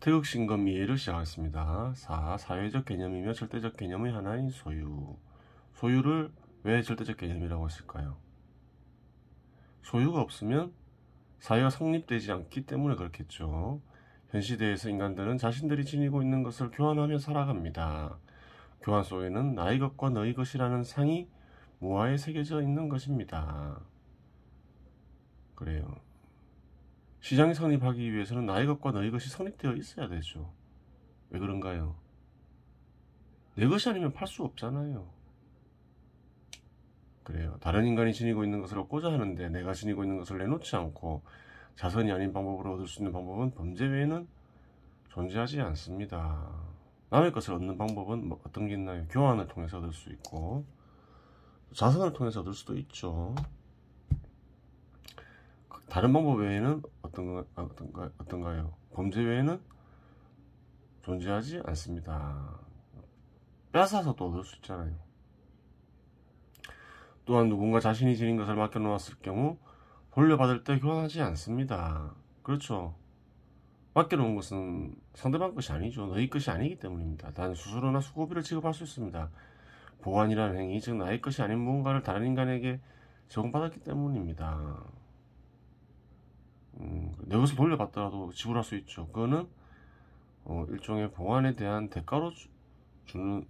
태극신검 이해를 시작하겠습니다. 4. 사회적 개념이며 절대적 개념의 하나인 소유. 소유를 왜 절대적 개념이라고 했을까요? 소유가 없으면 사회가 성립되지 않기 때문에 그렇겠죠. 현 시대에서 인간들은 자신들이 지니고 있는 것을 교환하며 살아갑니다. 교환 속에는 나의 것과 너의 것이라는 상이 무화에 새겨져 있는 것입니다. 그래요. 시장이 성립하기 위해서는 나의 것과 너의 것이 성립되어 있어야 되죠. 왜 그런가요? 내 것이 아니면 팔 수 없잖아요. 그래요. 다른 인간이 지니고 있는 것을 얻고자 하는데 내가 지니고 있는 것을 내놓지 않고 자선이 아닌 방법으로 얻을 수 있는 방법은 범죄 외에는 존재하지 않습니다. 남의 것을 얻는 방법은 어떤 게 있나요? 교환을 통해서 얻을 수 있고 자선을 통해서 얻을 수도 있죠. 다른 방법 외에는 어떤가요? 범죄 외에는 존재하지 않습니다. 뺏어서도 얻을 수 있잖아요. 또한 누군가 자신이 지닌 것을 맡겨놓았을 경우 돌려받을 때 교환하지 않습니다. 그렇죠. 맡겨놓은 것은 상대방 것이 아니죠. 너희 것이 아니기 때문입니다. 단 수수료나 수고비를 지급할 수 있습니다. 보관이라는 행위, 즉 나의 것이 아닌 무언가를 다른 인간에게 제공받았기 때문입니다. 내 것을 돌려받더라도 지불할 수 있죠. 그거는 일종의 보관에 대한 대가로 주는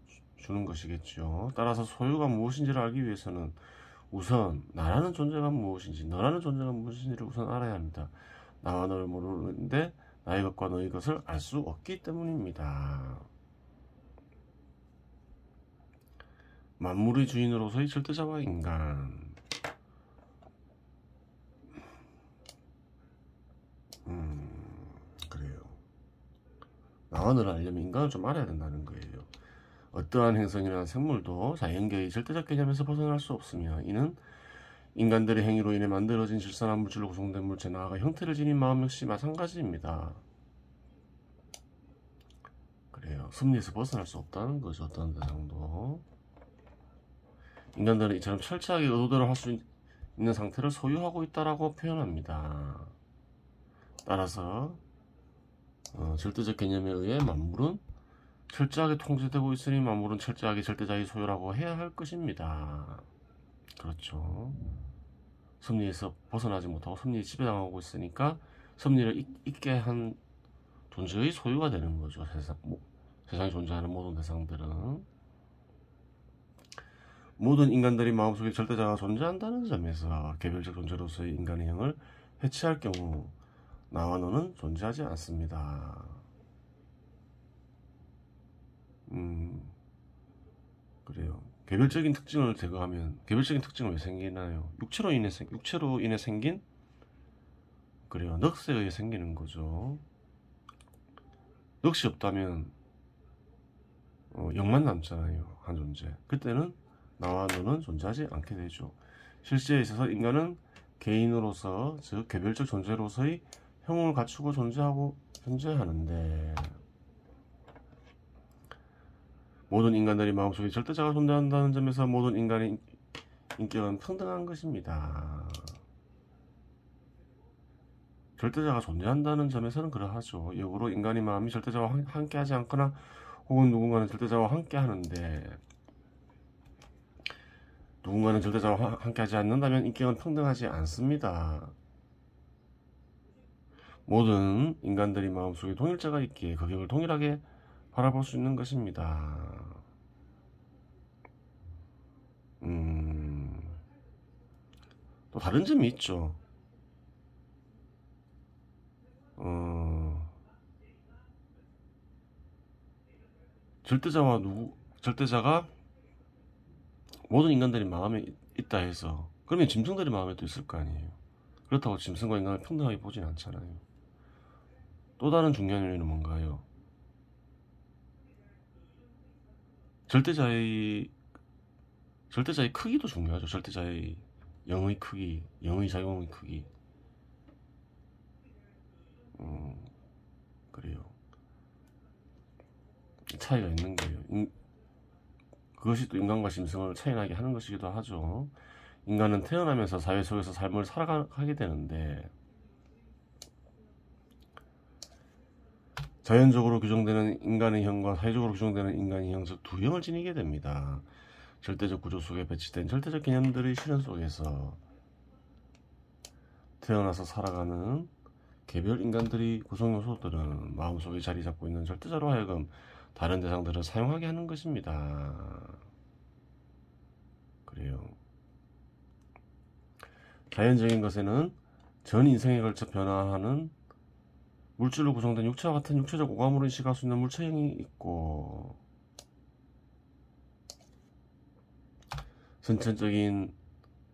것이겠죠. 따라서 소유가 무엇인지를 알기 위해서는 우선 나라는 존재가 무엇인지, 너라는 존재가 무엇인지를 우선 알아야 합니다. 나와 너를 모르는데 나의 것과 너의 것을 알 수 없기 때문입니다. 만물의 주인으로서의 절대자와 인간. 그래요. 나와 너를 알려면 인간을 좀 알아야 된다는 거예요. 어떠한 행성이나 생물도 자연계의 절대적 개념에서 벗어날 수 없으며 이는 인간들의 행위로 인해 만들어진 질산한 물질로 구성된 물체 나아가 형태를 지닌 마음 역시 마찬가지입니다. 그래요. 섭리에서 벗어날 수 없다는 거죠. 어떤 대상도. 인간들은 이처럼 철저하게 의도대로 할 수 있는 상태를 소유하고 있다라고 표현합니다. 따라서 절대적 개념에 의해 만물은 철저하게 통제되고 있으니 만물은 철저하게 절대자의 소유라고 해야 할 것입니다. 그렇죠. 섭리에서 벗어나지 못하고 섭리에 지배당하고 있으니까 섭리를 잊게 한 존재의 소유가 되는 거죠. 세상에 존재하는 모든 대상들은. 모든 인간들이 마음속에 절대자가 존재한다는 점에서 개별적 존재로서의 인간의 형을 해체할 경우 나와 너는 존재하지 않습니다. 그래요. 개별적인 특징을 제거하면 개별적인 특징은 왜 생기나요? 육체로 인해 생긴 그래요. 넋에 의해 생기는 거죠. 넋이 없다면 영만 남잖아요. 한 존재. 그때는 나와 너는 존재하지 않게 되죠. 실제에 있어서 인간은 개인으로서 즉 개별적 존재로서의 형을 갖추고 존재하는데 모든 인간들이 마음속에 절대자가 존재한다는 점에서 모든 인간의 인격은 평등한 것입니다. 절대자가 존재한다는 점에서는 그러하죠. 역으로 인간의 마음이 절대자와 함께하지 않거나 혹은 누군가는 절대자와 함께하는데 누군가는 절대자와 함께하지 않는다면 인격은 평등하지 않습니다. 모든 인간들이 마음속에 동일자가 있기에 그 격을 동일하게 바라볼 수 있는 것입니다. 또 다른 점이 있죠. 절대자가 모든 인간들이 마음에 있다 해서 그러면 짐승들이 마음에 또 있을 거 아니에요. 그렇다고 짐승과 인간을 평등하게 보진 않잖아요. 또 다른 중요한 요인은 뭔가요? 절대자의 크기도 중요하죠. 절대자의 영의 크기, 영의 작용의 크기. 그래요. 차이가 있는 거예요. 그것이 또 인간과 짐승을 차이나게 하는 것이기도 하죠. 인간은 태어나면서 사회 속에서 삶을 살아가게 되는데 자연적으로 규정되는 인간의 형과 사회적으로 규정되는 인간의 형, 즉 두 형을 지니게 됩니다. 절대적 구조 속에 배치된 절대적 개념들의 실현 속에서 태어나서 살아가는 개별 인간들의 구성 요소들은 마음속에 자리 잡고 있는 절대자로 하여금 다른 대상들을 사용하게 하는 것입니다. 그래요. 자연적인 것에는 전 인생에 걸쳐 변화하는 물질로 구성된 육체와 같은 육체적 오감으로 인식할 수 있는 물체형이 있고, 선천적인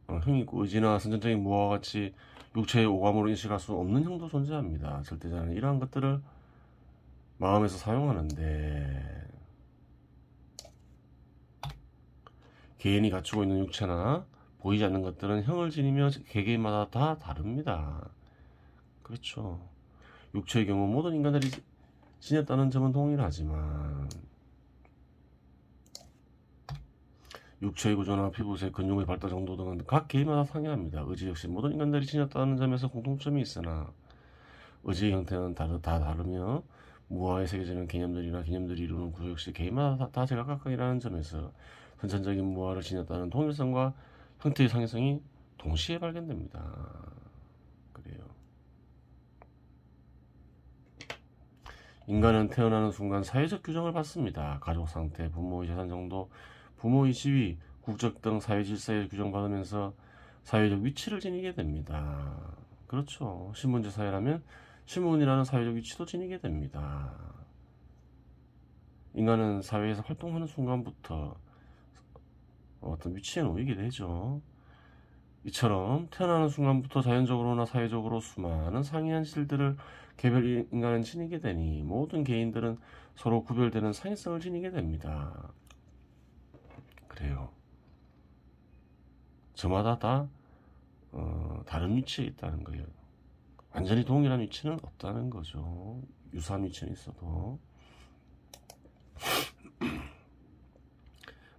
형이 있고, 의지나 선천적인 무엇과 같이 육체의 오감으로 인식할 수 없는 형도 존재합니다. 절대자는 이러한 것들을 마음에서 사용하는데, 개인이 갖추고 있는 육체나 보이지 않는 것들은 형을 지니며 개개인마다 다 다릅니다. 그렇죠. 육체의 경우 모든 인간들이 지녔다는 점은 동일하지만 육체의 구조나 피부색, 근육의 발달 정도 등은 각 개인마다 상이합니다. 의지 역시 모든 인간들이 지녔다는 점에서 공통점이 있으나 의지의 형태는 다 다르며 무아에 새겨지는 개념들이나 개념들이 이루는 구조 역시 개인마다 다 제각각이라는 점에서 선천적인 무아를 지녔다는 동일성과 형태의 상이성이 동시에 발견됩니다. 그래요. 인간은 태어나는 순간 사회적 규정을 받습니다. 가족 상태, 부모의 재산 정도, 부모의 지위, 국적 등 사회 질서에 규정받으면서 사회적 위치를 지니게 됩니다. 그렇죠. 신분제 사회라면 신분이라는 사회적 위치도 지니게 됩니다. 인간은 사회에서 활동하는 순간부터 어떤 위치에 놓이게 되죠. 이처럼 태어나는 순간부터 자연적으로나 사회적으로 수많은 상이한 실들을 개별 인간은 지니게 되니 모든 개인들은 서로 구별되는 상이성을 지니게 됩니다. 그래요. 저마다 다 다른 위치에 있다는 거예요. 완전히 동일한 위치는 없다는 거죠. 유사한 위치는 있어도.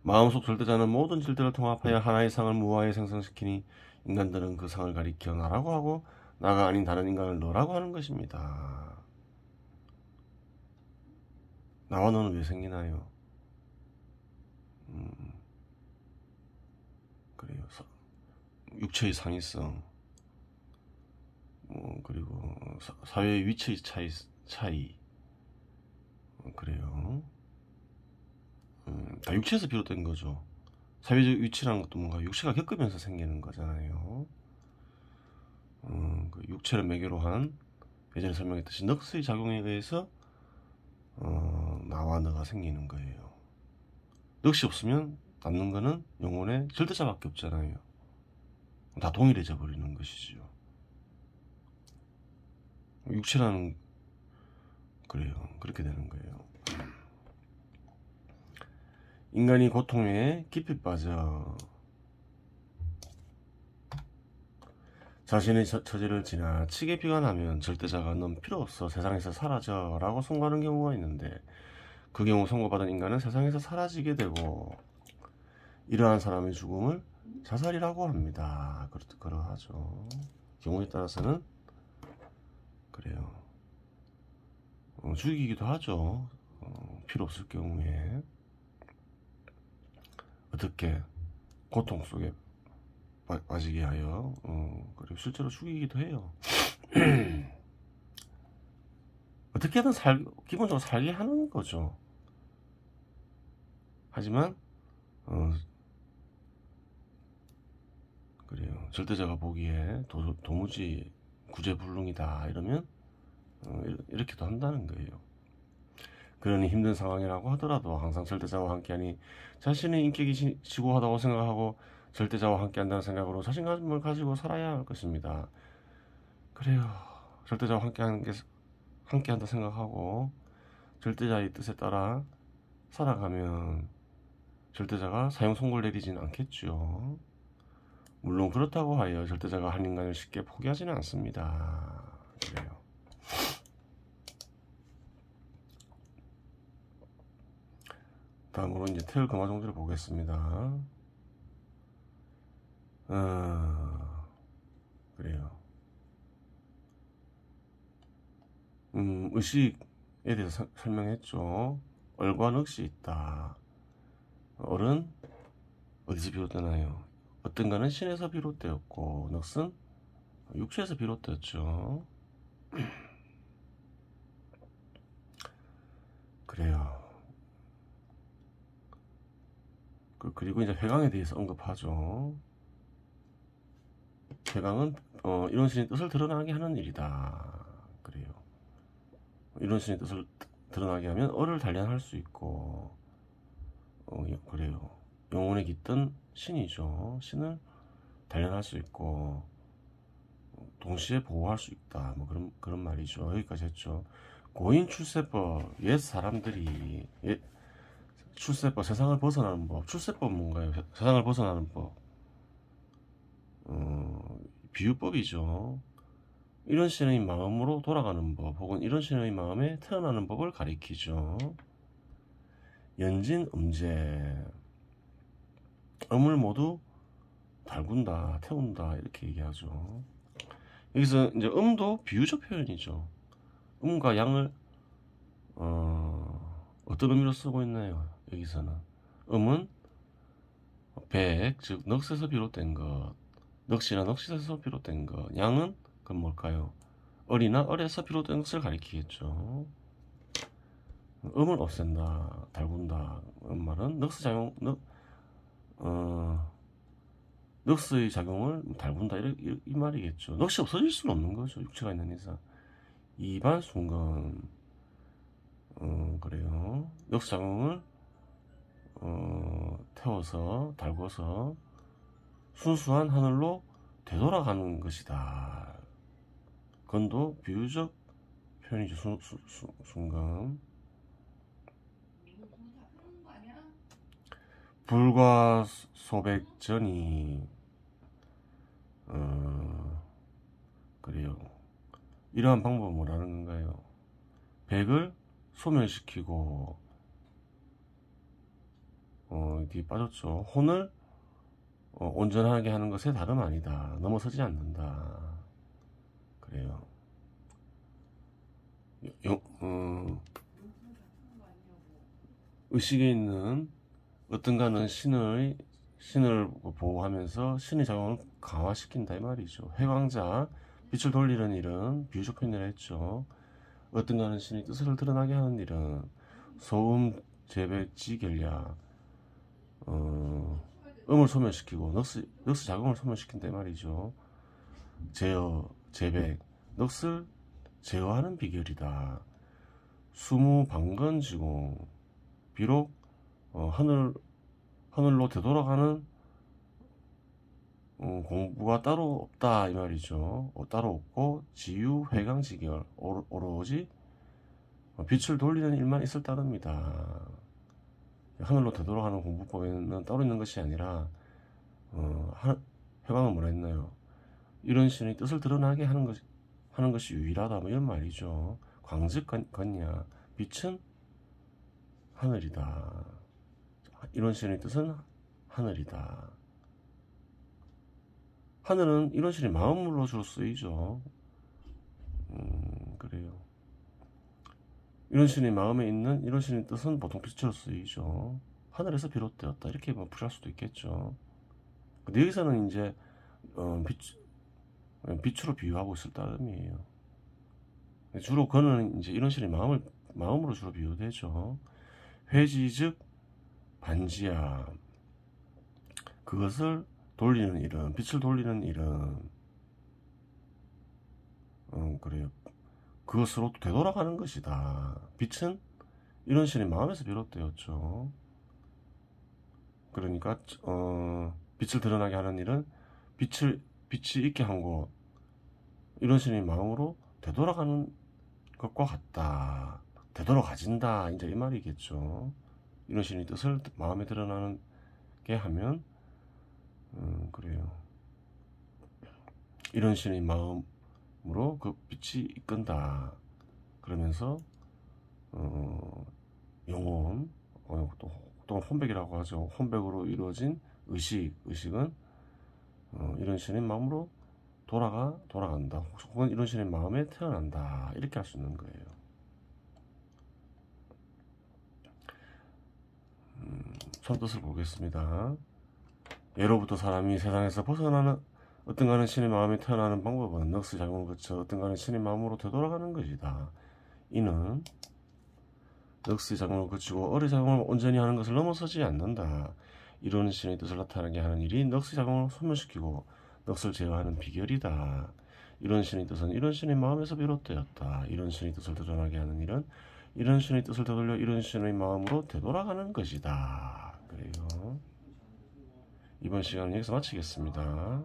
마음속 절대자는 모든 질들을 통합하여 하나의 상을 무아에 생성시키니 인간들은 그 상을 가리켜 나라고 하고 나가 아닌 다른 인간을 너라고 하는 것입니다. 나와 너는 왜 생기나요? 그래요. 육체의 상이성, 그리고 사회의 위치의 차이, 그래요. 다 육체에서 비롯된 거죠. 사회적 위치라는 것도 뭔가 육체가 겪으면서 생기는 거잖아요. 그 육체를 매개로 한 예전에 설명했듯이 넋의 작용에 의해서 나와 너가 생기는 거예요. 넋이 없으면 남는 거는 영혼의 절대자밖에 없잖아요. 다 동일해져 버리는 것이죠. 육체라는 그래요. 그렇게 되는 거예요. 인간이 고통에 깊이 빠져 자신의 처지를 지나치게 비관하면 절대자가 넌 필요 없어 세상에서 사라져 라고 선고하는 경우가 있는데 그 경우 선고받은 인간은 세상에서 사라지게 되고 이러한 사람의 죽음을 자살이라고 합니다. 그러하죠. 경우에 따라서는 그래요. 죽이기도 하죠. 필요 없을 경우에 어떻게 고통 속에 빠지게 하여 그리고 실제로 죽이기도 해요. 어떻게든 기본적으로 살게 하는 거죠. 하지만 그래요. 절대자가 보기에 도무지 구제불능이다 이러면 이렇게도 한다는 거예요. 그러니 힘든 상황이라고 하더라도 항상 절대자와 함께하니 자신의 인격이 지고하다고 생각하고 절대자와 함께한다는 생각으로 자신감을 가지고 살아야 할 것입니다. 그래요. 절대자와 함께한다 생각하고 절대자의 뜻에 따라 살아가면 절대자가 사형 선고를 내리진 않겠죠. 물론 그렇다고 하여 절대자가 한 인간을 쉽게 포기하지는 않습니다. 그래요. 다음으로 이제 태울 금화 정도를 보겠습니다. 그래요. 의식 대해서 설명했죠. 얼과 넋이 있다. 얼은 어디서 비롯되나요? 어떤가는 신에서 비롯되었고 넋은 육체에서 비롯되었죠. 그래요. 그리고 이제 회광에 대해서 언급하죠. 회광은 이런 신의 뜻을 드러나게 하는 일이다. 그래요. 이런 신의 뜻을 드러나게 하면 얼을 단련할 수 있고 그래요. 영혼에 깃든 신이죠. 신을 단련할 수 있고 동시에 보호할 수 있다. 뭐 그런 말이죠. 여기까지 했죠. 고인 출세법, 옛 사람들이 출세법, 세상을 벗어나는 법. 출세법 뭔가요? 세상을 벗어나는 법. 비유법이죠. 이런 신의 마음으로 돌아가는 법, 혹은 이런 신의 마음에 태어나는 법을 가리키죠. 연진, 음제, 음을 모두 달군다, 태운다 이렇게 얘기하죠. 여기서 이제 음도 비유적 표현이죠. 음과 양을 어떤 의미로 쓰고 있나요? 여기서는 음은 백, 즉 넋에서 비롯된 것, 넋이나 넋에서 비롯된 것, 양은 그건 뭘까요? 얼이나 얼에서 비롯된 것을 가리키겠죠. 음을 없앤다, 달군다. 말은 넋의 작용, 넋의 작용을 달군다 이 말이겠죠. 넋이 없어질 수는 없는 거죠. 육체가 있는 이상. 이반 순간 그래요. 넋의 작용을 태워서 달궈서 순수한 하늘로 되돌아가는 것이다. 그건도 비유적 표현이죠. 순간. 불과 소백 전이 그래요. 이러한 방법은 뭐라는 건가요? 백을 소멸시키고 뒤에 빠졌죠. 혼을 온전하게 하는 것에 다름 아니다. 넘어서지 않는다. 그래요. 의식에 있는 어떤가는 신을 보호하면서 신의 작용을 강화시킨다 이 말이죠. 회광자, 빛을 돌리는 일은 비유적 표현을 했죠. 어떤가는 신의 뜻을 드러나게 하는 일은 소음, 재백, 지결야, 음을 소멸시키고 넋의 작용을 소멸시킨다 이 말이죠. 제어, 재백, 넋을 제어하는 비결이다. 수무방건지공, 비록 하늘로 되돌아가는 공부가 따로 없다 이 말이죠. 따로 없고 지유, 회광지결, 오로지 빛을 돌리는 일만 있을 따릅니다. 하늘로 되돌아가는 공부법에는 따로 있는 것이 아니라 회광은 뭐라 했나요? 이런 신의 뜻을 드러나게 하는 것이 유일하다 뭐 이런 말이죠. 광즉건야, 빛은 하늘이다. 이런 신의 뜻은 하늘이다. 하늘은 이런 신의 마음으로 주로 쓰이죠. 그래요. 이런 신의 마음에 있는 이런 신의 뜻은 보통 빛으로 쓰이죠. 하늘에서 비롯되었다 이렇게 풀이할 수도 있겠죠. 근데 여기서는 이제 빛으로 비유하고 있을 따름이에요. 주로 그는 이제 이런 신의 마음으로 주로 비유되죠. 회지 즉 반지야, 그것을 돌리는 일은, 빛을 돌리는 일은 그래요. 그것으로 되돌아가는 것이다. 빛은 이런 신의 마음에서 비롯되었죠. 그러니까 빛을 드러나게 하는 일은 빛이 있게 한 곳, 이런 신의 마음으로 되돌아가는 것과 같다. 되돌아가진다 이제 이 말이겠죠. 이런 신의 뜻을 마음에 드러나게 하면 그래요. 이런 신의 마음으로 그 빛이 이끈다. 그러면서 영혼, 또 혼백이라고 하죠. 혼백으로 이루어진 의식은 이런 신의 마음으로 돌아간다. 혹은 이런 신의 마음에 태어난다. 이렇게 할 수 있는 거예요. 전 뜻을 보겠습니다. 예로부터 사람이 세상에서 벗어나는 어떤가는 신의 마음에 태어나는 방법은 넋의 작용을 거쳐 어떤가는 신의 마음으로 되돌아가는 것이다. 이는 넋의 작용을 거치고 어의 작용을 온전히 하는 것을 넘어서지 않는다. 이루는 신의 뜻을 나타나게 하는 일이 넋의 작용을 소멸시키고 넋을 제어하는 비결이다. 이런 신의 뜻은 이런 신의 마음에서 비롯되었다. 이런 신의 뜻을 드러나게 하는 일은 이런 신의 뜻을 되돌려 이런 신의 마음으로 되돌아가는 것이다. 그래요. 이번 시간은 여기서 마치겠습니다.